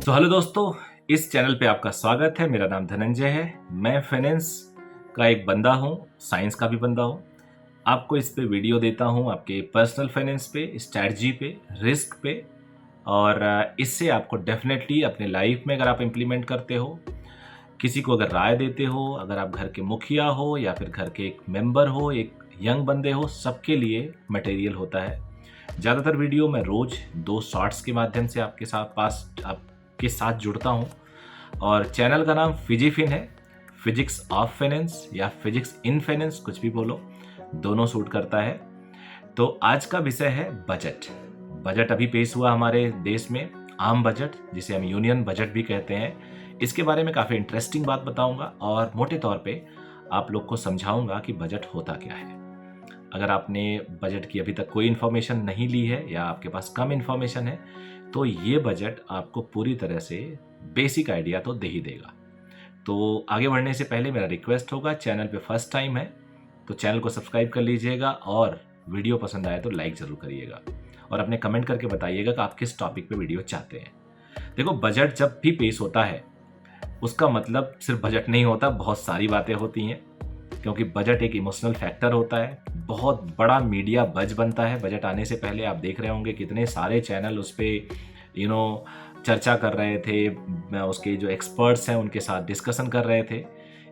Hello दोस्तों, इस channel पे आपका स्वागत है। मेरा नाम धनंजय है। मैं फाइनेंस का एक बंदा हूँ, साइंस का भी बंदा हूँ। आपको इस पे वीडियो देता हूँ आपके पर्सनल फाइनेंस पे, स्ट्रैटेजी पे, रिस्क पे। और इससे आपको डेफिनेटली अपने लाइफ में अगर आप इम्प्लीमेंट करते हो, किसी को अगर राय देते हो, अगर आप घर के मुखिया हो या फिर घर के एक मेंबर हो, एक यंग बंदे हो, सबके लिए मटेरियल होता है। ज़्यादातर वीडियो मैं रोज़ 2 शॉर्ट्स के माध्यम से आपके साथ जुड़ता हूँ। और चैनल का नाम फिजिफिन है, फिजिक्स ऑफ फाइनेंस या फिजिक्स इन फाइनेंस, कुछ भी बोलो, दोनों सूट करता है। तो आज का विषय है बजट। बजट अभी पेश हुआ हमारे देश में, आम बजट, जिसे हम यूनियन बजट भी कहते हैं। इसके बारे में काफ़ी इंटरेस्टिंग बात बताऊंगा और मोटे तौर पे आप लोग को समझाऊंगा कि बजट होता क्या है। अगर आपने बजट की अभी तक कोई इन्फॉर्मेशन नहीं ली है या आपके पास कम इन्फॉर्मेशन है, तो ये बजट आपको पूरी तरह से बेसिक आइडिया तो दे ही देगा। तो आगे बढ़ने से पहले मेरा रिक्वेस्ट होगा, चैनल पे फर्स्ट टाइम है तो चैनल को सब्सक्राइब कर लीजिएगा और वीडियो पसंद आए तो लाइक ज़रूर करिएगा और अपने कमेंट करके बताइएगा कि आप किस टॉपिक पे वीडियो चाहते हैं। देखो, बजट जब भी पेश होता है उसका मतलब सिर्फ बजट नहीं होता, बहुत सारी बातें होती हैं, क्योंकि बजट एक इमोशनल फैक्टर होता है। बहुत बड़ा मीडिया बज बनता है बजट आने से पहले। आप देख रहे होंगे कितने सारे चैनल उस पर चर्चा कर रहे थे, उसके जो एक्सपर्ट्स हैं उनके साथ डिस्कशन कर रहे थे।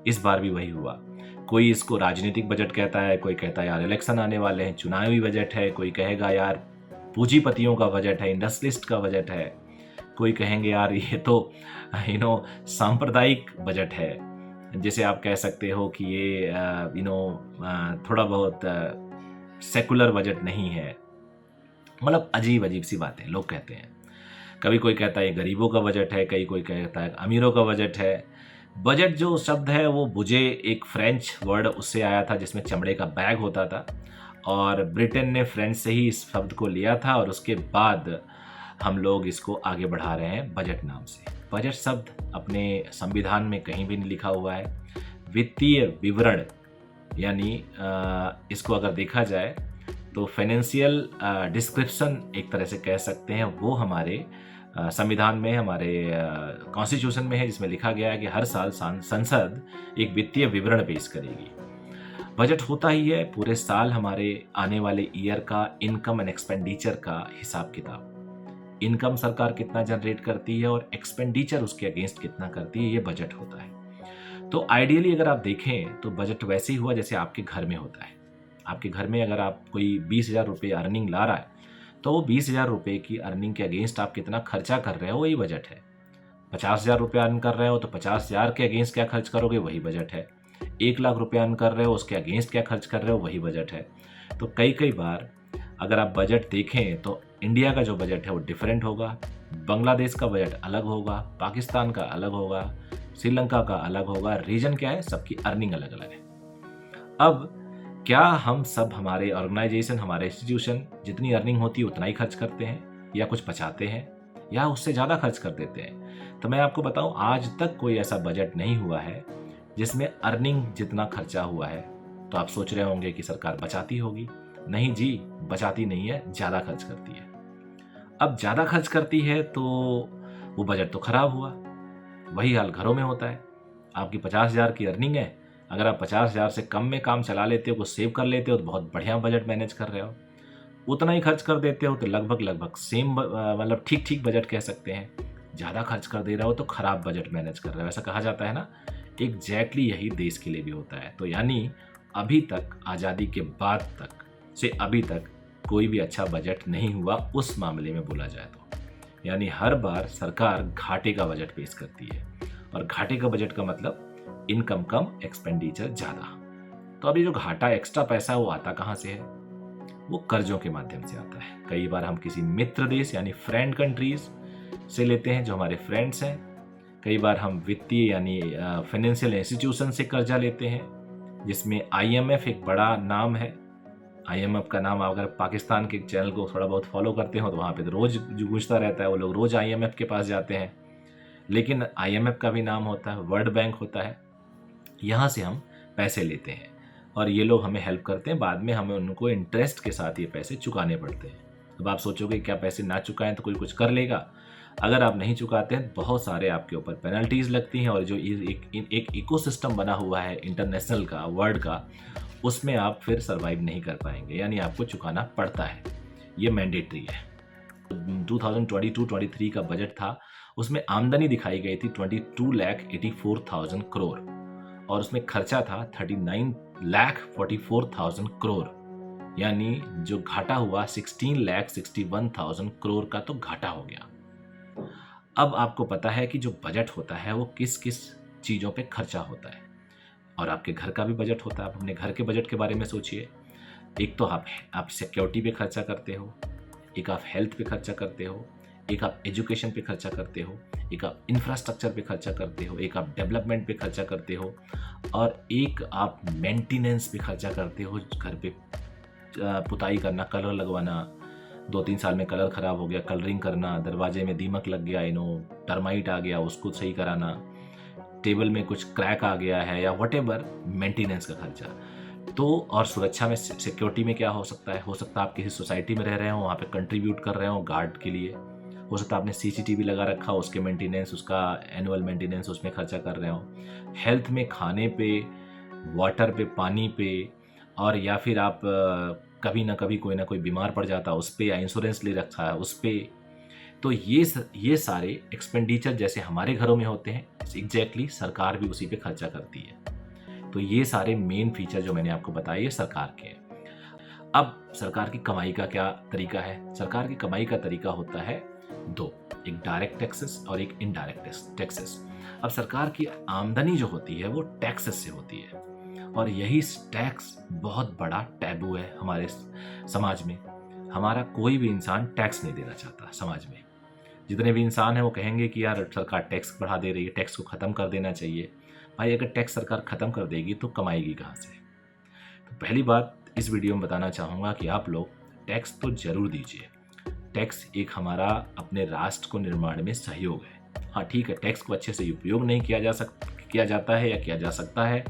इस बार भी वही हुआ। कोई इसको राजनीतिक बजट कहता है, कोई कहता है यार इलेक्शन आने वाले हैं, चुनावी बजट है, कोई कहेगा यार पूंजीपतियों का बजट है, इंडस्ट्रियलिस्ट का बजट है, कोई कहेंगे यार ये तो सांप्रदायिक बजट है, जैसे आप कह सकते हो कि ये थोड़ा बहुत सेकुलर बजट नहीं है। मतलब अजीब अजीब सी बातें लोग कहते हैं। कभी कोई कहता है ये गरीबों का बजट है, कोई कहता है अमीरों का बजट है। बजट जो शब्द है वो मुझे एक फ्रेंच वर्ड उससे आया था जिसमें चमड़े का बैग होता था, और ब्रिटेन ने फ्रेंच से ही इस शब्द को लिया था और उसके बाद हम लोग इसको आगे बढ़ा रहे हैं बजट नाम से। बजट शब्द अपने संविधान में कहीं भी नहीं लिखा हुआ है। वित्तीय विवरण यानी इसको अगर देखा जाए तो फाइनेंशियल डिस्क्रिप्शन एक तरह से कह सकते हैं, वो हमारे संविधान में, हमारे कॉन्स्टिट्यूशन में है, जिसमें लिखा गया है कि हर साल संसद एक वित्तीय विवरण पेश करेगी। बजट होता ही है पूरे साल हमारे आने वाले ईयर का इनकम एंड एक्सपेंडिचर का हिसाब किताब। इनकम सरकार कितना जनरेट करती है और एक्सपेंडिचर उसके अगेंस्ट कितना करती है, ये बजट होता है। तो आइडियली अगर आप देखें तो बजट वैसे ही हुआ जैसे आपके घर में होता है। आपके घर में अगर आप कोई 20,000 रुपये अर्निंग ला रहा है तो वो 20,000 रुपये की अर्निंग के अगेंस्ट आप कितना खर्चा कर रहे हो, वही बजट है। 50,000 रुपये अर्न कर रहे हो तो 50,000 के अगेंस्ट क्या खर्च करोगे, वही बजट है। 1,00,000 रुपये अर्न कर रहे हो, उसके अगेंस्ट क्या खर्च कर रहे हो, वही बजट है। तो कई बार अगर आप बजट देखें तो इंडिया का जो बजट है वो डिफरेंट होगा, बांग्लादेश का बजट अलग होगा, पाकिस्तान का अलग होगा, श्रीलंका का अलग होगा। रीजन क्या है, सबकी अर्निंग अलग अलग है। अब क्या हम सब, हमारे ऑर्गेनाइजेशन, हमारे इंस्टीट्यूशन जितनी अर्निंग होती है उतना ही खर्च करते हैं, या कुछ बचाते हैं, या उससे ज़्यादा खर्च कर देते हैं? तो मैं आपको बताऊं, आज तक कोई ऐसा बजट नहीं हुआ है जिसमें अर्निंग जितना खर्चा हुआ है। तो आप सोच रहे होंगे कि सरकार बचाती होगी। नहीं जी, बचाती नहीं है, ज़्यादा खर्च करती है। अब ज़्यादा खर्च करती है तो वो बजट तो खराब हुआ। वही हाल घरों में होता है। आपकी 50,000 की अर्निंग है, अगर आप 50,000 से कम में काम चला लेते हो, कुछ सेव कर लेते हो तो बहुत बढ़िया बजट मैनेज कर रहे हो। उतना ही खर्च कर देते हो तो लगभग सेम, मतलब ठीक बजट कह सकते हैं। ज़्यादा खर्च कर दे रहे हो तो खराब बजट मैनेज कर रहे हो, ऐसा कहा जाता है ना। एग्जैक्टली यही देश के लिए भी होता है। तो यानी अभी तक, आज़ादी के बाद तक से अभी तक कोई भी अच्छा बजट नहीं हुआ उस मामले में बोला जाए तो। यानी हर बार सरकार घाटे का बजट पेश करती है, और घाटे का बजट का मतलब इनकम कम, एक्सपेंडिचर ज़्यादा। तो अभी जो घाटा, एक्स्ट्रा पैसा है, वो आता कहाँ से है? वो कर्जों के माध्यम से आता है। कई बार हम किसी मित्र देश यानी फ्रेंड कंट्रीज से लेते हैं, जो हमारे फ्रेंड्स हैं। कई बार हम वित्तीय यानी फाइनेंशियल इंस्टीट्यूशन से कर्जा लेते हैं, जिसमें IMF एक बड़ा नाम है। IMF का नाम, अगर पाकिस्तान के चैनल को थोड़ा बहुत फॉलो करते हो तो वहाँ पे तो रोज़ गूंजता रहता है, वो लोग रोज़ IMF के पास जाते हैं। लेकिन IMF का भी नाम होता है, वर्ल्ड बैंक होता है। यहाँ से हम पैसे लेते हैं और ये लोग हमें हेल्प करते हैं। बाद में हमें उनको इंटरेस्ट के साथ ये पैसे चुकाने पड़ते हैं। अब आप सोचोगे क्या पैसे ना चुकाएं तो कोई कुछ कर लेगा? अगर आप नहीं चुकाते हैं बहुत सारे आपके ऊपर पेनल्टीज़ लगती हैं, और जो एक इकोसिस्टम बना हुआ है इंटरनेशनल का, वर्ल्ड का, उसमें आप फिर सर्वाइव नहीं कर पाएंगे, यानी आपको चुकाना पड़ता है, ये मैंडेटरी है। 2022-23 का बजट था, उसमें आमदनी दिखाई गई थी 22,84,000 करोड़ और उसमें खर्चा था 39,44,000 करोड़, यानी जो घाटा हुआ 16,61,000 करोड़ का तो घाटा हो गया। अब आपको पता है कि जो बजट होता है वो किस किस चीज़ों पे खर्चा होता है, और आपके घर का भी बजट होता है। आप अपने घर के बजट के बारे में सोचिए। एक तो आप सिक्योरिटी पे खर्चा करते हो, एक आप हेल्थ पे खर्चा करते हो, एक आप एजुकेशन पे खर्चा करते हो, एक आप इंफ्रास्ट्रक्चर पे खर्चा करते हो, एक आप डेवलपमेंट पे खर्चा करते हो, और एक आप मेंटेनेंस पे खर्चा करते हो। घर पे पुताई करना, कलर लगवाना, 2-3 साल में कलर ख़राब हो गया, कलरिंग करना, दरवाजे में दीमक लग गया, टर्माइट आ गया, उसको सही कराना, टेबल में कुछ क्रैक आ गया है, या व्हाटएवर मेंटेनेंस का खर्चा। तो और सुरक्षा में, सिक्योरिटी में क्या हो सकता है आप किसी सोसाइटी में रह रहे हो, वहाँ पे कंट्रीब्यूट कर रहे हो गार्ड के लिए, हो सकता है आपने सीसीटीवी लगा रखा हो, उसके मेंटेनेंस, उसका एनुअल मेंटेनेंस, उसमें खर्चा कर रहे हो। हेल्थ में खाने पे, वाटर पे, पानी पे, और या फिर आप कभी ना कभी कोई ना कोई बीमार पड़ जाता है उस पर, या इंश्योरेंस ले रखा है उस पर। तो ये सारे एक्सपेंडिचर जैसे हमारे घरों में होते हैं, एग्जैक्टली सरकार भी उसी पे खर्चा करती है। तो ये सारे मेन फीचर जो मैंने आपको बताए ये सरकार के हैं। अब सरकार की कमाई का क्या तरीका है? सरकार की कमाई का तरीका होता है दो, एक डायरेक्ट टैक्सेस और एक इनडायरेक्ट टैक्सेस। अब सरकार की आमदनी जो होती है वो टैक्सेस से होती है, और यही टैक्स बहुत बड़ा टैबू है हमारे समाज में। हमारा कोई भी इंसान टैक्स नहीं देना चाहता समाज में। जितने भी इंसान हैं वो कहेंगे कि यार सरकार टैक्स बढ़ा दे रही है, टैक्स को ख़त्म कर देना चाहिए। भाई अगर टैक्स सरकार ख़त्म कर देगी तो कमाएगी कहाँ से? तो पहली बात इस वीडियो में बताना चाहूँगा कि आप लोग टैक्स तो ज़रूर दीजिए। टैक्स एक हमारा अपने राष्ट्र को निर्माण में सहयोग है। हाँ ठीक है, टैक्स को अच्छे से उपयोग नहीं किया जाता है या किया जा सकता है,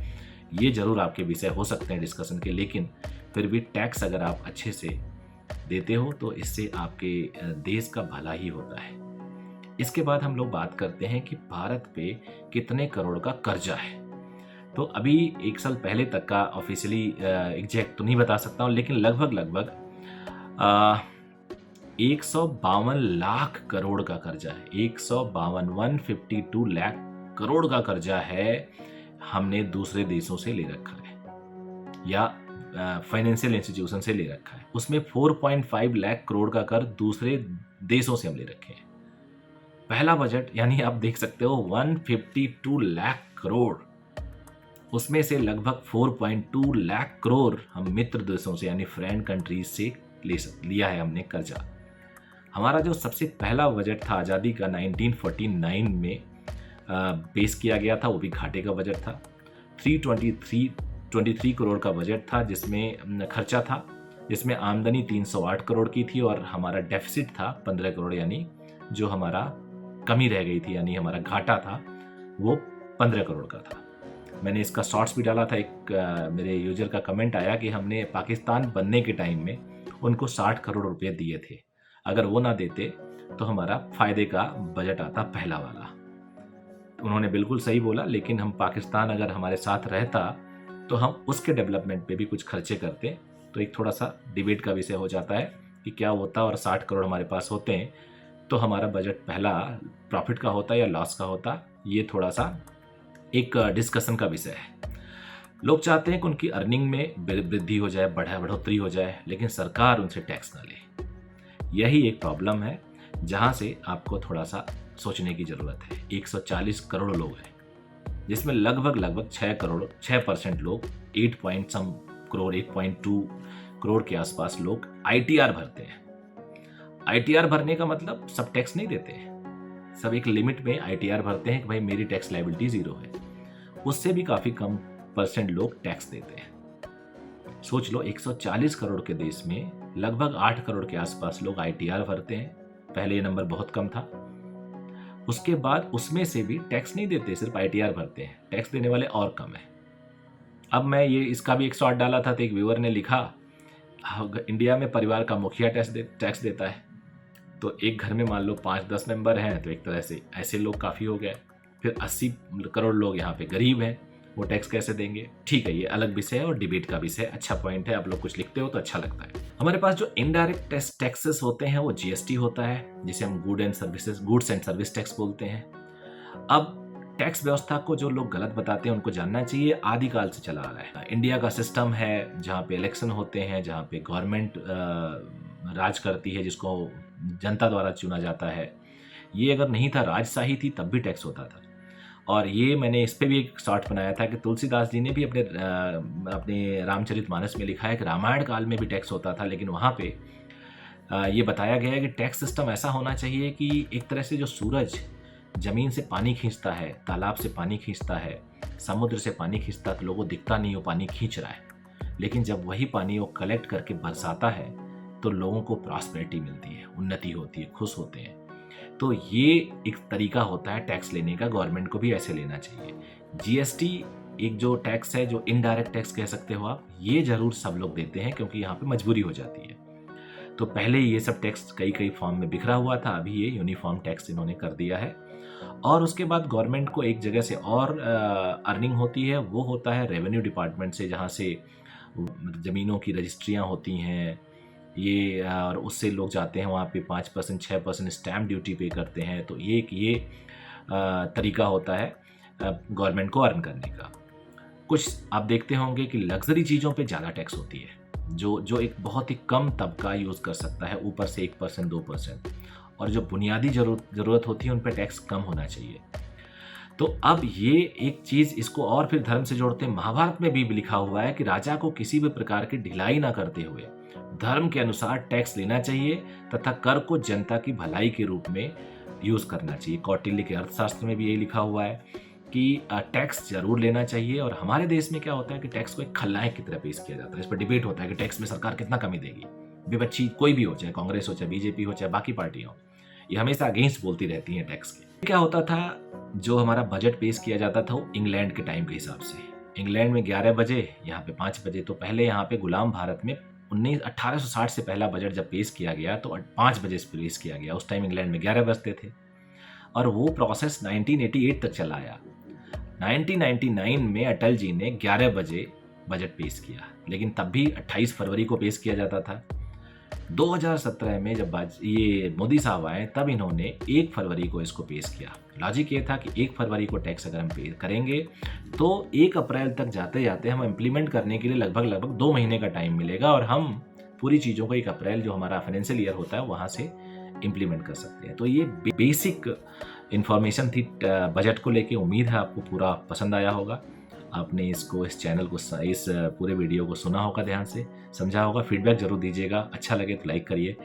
ये ज़रूर आपके विषय हो सकते हैं डिस्कशन के, लेकिन फिर भी टैक्स अगर आप अच्छे से देते हो तो इससे आपके देश का भला ही होता है। इसके बाद हम लोग बात करते हैं कि भारत पे कितने करोड़ का कर्जा है। तो अभी 1 साल पहले तक का ऑफिशियली एग्जैक्ट तो नहीं बता सकता हूँ, लेकिन लगभग 152 लाख करोड़ का कर्जा है। 152 लाख करोड़ का कर्जा है, हमने दूसरे देशों से ले रखा है या फाइनेंशियल इंस्टीट्यूशन से ले रखा है। उसमें 4.5 लाख करोड़ का कर दूसरे देशों से हम ले रखे हैं। पहला बजट यानी आप देख सकते हो 152 लाख करोड़, उसमें से लगभग 4.2 लाख करोड़ हम मित्र देशों से यानी फ्रेंड कंट्रीज से लिया है हमने कर्जा। हमारा जो सबसे पहला बजट था आज़ादी का 1949 में पेश किया गया था, वो भी घाटे का बजट था। 323 करोड़ का बजट था, जिसमें खर्चा था, जिसमें आमदनी 308 करोड़ की थी और हमारा डेफिसिट था 15 करोड़, यानी जो हमारा कमी रह गई थी, यानी हमारा घाटा था वो 15 करोड़ का था। मैंने इसका शॉर्ट्स भी डाला था, एक मेरे यूजर का कमेंट आया कि हमने पाकिस्तान बनने के टाइम में उनको 60 करोड़ रुपए दिए थे, अगर वो ना देते तो हमारा फायदे का बजट आता पहला वाला। उन्होंने बिल्कुल सही बोला, लेकिन हम पाकिस्तान अगर हमारे साथ रहता तो हम उसके डेवलपमेंट पे भी कुछ खर्चे करते, तो एक थोड़ा सा डिबेट का विषय हो जाता है कि क्या होता और 60 करोड़ हमारे पास होते हैं तो हमारा बजट पहला प्रॉफिट का होता या लॉस का होता। ये थोड़ा सा एक डिस्कशन का विषय है। लोग चाहते हैं कि उनकी अर्निंग में वृद्धि हो जाए, बढ़ोतरी हो जाए, लेकिन सरकार उनसे टैक्स ना ले। यही एक प्रॉब्लम है जहां से आपको थोड़ा सा सोचने की ज़रूरत है। 140 करोड़ लोग हैं, जिसमें लगभग 6% लोग 8.2 करोड़ के आसपास लोग ITR भरते हैं। ITR भरने का मतलब सब टैक्स नहीं देते हैं, सब एक लिमिट में ITR भरते हैं कि भाई मेरी टैक्स लायबिलिटी 0 है, उससे भी काफ़ी कम % लोग टैक्स देते हैं। सोच लो 140 करोड़ के देश में लगभग 8 करोड़ के आसपास लोग ITR भरते हैं। पहले ये नंबर बहुत कम था, उसके बाद उसमें से भी टैक्स नहीं देते, सिर्फ ITR भरते हैं, टैक्स देने वाले और कम है। अब मैं ये इसका भी एक शॉर्ट डाला था तो एक व्यूअर ने लिखा इंडिया में परिवार का मुखिया टैक्स देता है। तो एक घर में मान लो 5-10 मेंबर हैं, तो एक तरह से ऐसे लोग काफ़ी हो गए। फिर 80 करोड़ लोग यहाँ पे गरीब हैं, वो टैक्स कैसे देंगे? ठीक है, ये अलग विषय है और डिबेट का विषय है। अच्छा पॉइंट है, आप लोग कुछ लिखते हो तो अच्छा लगता है। हमारे पास जो इनडायरेक्ट टैक्सेस होते हैं वो जीएसटी होता है, जिसे हम गुड्स एंड सर्विस टैक्स बोलते हैं। अब टैक्स व्यवस्था को जो लोग गलत बताते हैं उनको जानना चाहिए, आदिकाल से चला आ रहा है। इंडिया का सिस्टम है जहाँ पे इलेक्शन होते हैं, जहाँ पे गवर्नमेंट राज करती है, जिसको जनता द्वारा चुना जाता है। ये अगर नहीं था, राजशाही थी, तब भी टैक्स होता था। और ये मैंने इस पे भी एक शॉर्ट बनाया था कि तुलसीदास जी ने भी अपने रामचरितमानस में लिखा है कि रामायण काल में भी टैक्स होता था, लेकिन वहाँ पे ये बताया गया है कि टैक्स सिस्टम ऐसा होना चाहिए कि एक तरह से जो सूरज जमीन से पानी खींचता है, तालाब से पानी खींचता है, समुद्र से पानी खींचता है, तो लोगों को दिखता नहीं वो पानी खींच रहा है, लेकिन जब वही पानी वो कलेक्ट करके बरसाता है तो लोगों को प्रॉस्पेरिटी मिलती है, उन्नति होती है, खुश होते हैं। तो ये एक तरीका होता है टैक्स लेने का, गवर्नमेंट को भी ऐसे लेना चाहिए। जीएसटी एक जो टैक्स है, जो इनडायरेक्ट टैक्स कह सकते हो आप, ये जरूर सब लोग देते हैं क्योंकि यहाँ पे मजबूरी हो जाती है। तो पहले ये सब टैक्स कई फॉर्म में बिखरा हुआ था, अभी ये यूनिफॉर्म टैक्स इन्होंने कर दिया है। और उसके बाद गवर्नमेंट को एक जगह से और अर्निंग होती है, वो होता है रेवेन्यू डिपार्टमेंट से, जहाँ से ज़मीनों की रजिस्ट्रियाँ होती हैं ये, और उससे लोग जाते हैं वहाँ पे 5% 6% स्टैम्प ड्यूटी पे करते हैं। तो ये तरीका होता है गवर्नमेंट को अर्न करने का। कुछ आप देखते होंगे कि लग्जरी चीज़ों पे ज़्यादा टैक्स होती है, जो एक बहुत ही कम तबका यूज़ कर सकता है, ऊपर से 1% 2%, और जो बुनियादी ज़रूरत होती है उन पर टैक्स कम होना चाहिए। तो अब ये एक चीज़, इसको और फिर धर्म से जोड़ते हैं। महाभारत में भी लिखा हुआ है कि राजा को किसी भी प्रकार की ढिलाई ना करते हुए धर्म के अनुसार टैक्स लेना चाहिए तथा कर को जनता की भलाई के रूप में यूज़ करना चाहिए। कौटिल्य के अर्थशास्त्र में भी यही लिखा हुआ है कि टैक्स जरूर लेना चाहिए। और हमारे देश में क्या होता है कि टैक्स को एक खलनायक की तरह पेश किया जाता है। इस पर डिबेट होता है कि टैक्स में सरकार कितना कमी देगी। विपक्षी कोई भी हो, चाहे कांग्रेस हो, चाहे बीजेपी हो, चाहे बाकी पार्टियां हो, ये हमेशा अगेंस्ट बोलती रहती हैं टैक्स के। क्या होता था, जो हमारा बजट पेश किया जाता था वो इंग्लैंड के टाइम के हिसाब से। इंग्लैंड में 11 बजे, यहाँ पे 5 बजे। तो पहले यहाँ पे गुलाम भारत में 1860 से पहला बजट जब पेश किया गया तो 5 बजे से पेश किया गया। उस टाइम इंग्लैंड में 11 बजते थे और वो प्रोसेस 1988 तक चला आया। 1999 में अटल जी ने 11 बजे बजट पेश किया, लेकिन तब भी 28 फरवरी को पेश किया जाता था। 2017 में जब ये मोदी साहब आए तब इन्होंने 1 फरवरी को इसको पेश किया। लॉजिक ये था कि 1 फरवरी को टैक्स अगर हम पे करेंगे तो 1 अप्रैल तक जाते जाते हम इम्प्लीमेंट करने के लिए लगभग 2 महीने का टाइम मिलेगा और हम पूरी चीज़ों को 1 अप्रैल जो हमारा फाइनेंशियल ईयर होता है वहाँ से इम्प्लीमेंट कर सकते हैं। तो ये बेसिक इन्फॉर्मेशन थी बजट को लेके। उम्मीद है आपको पूरा पसंद आया होगा। आपने इस चैनल को, इस पूरे वीडियो को सुना होगा, ध्यान से समझा होगा। फीडबैक जरूर दीजिएगा, अच्छा लगे तो लाइक करिए।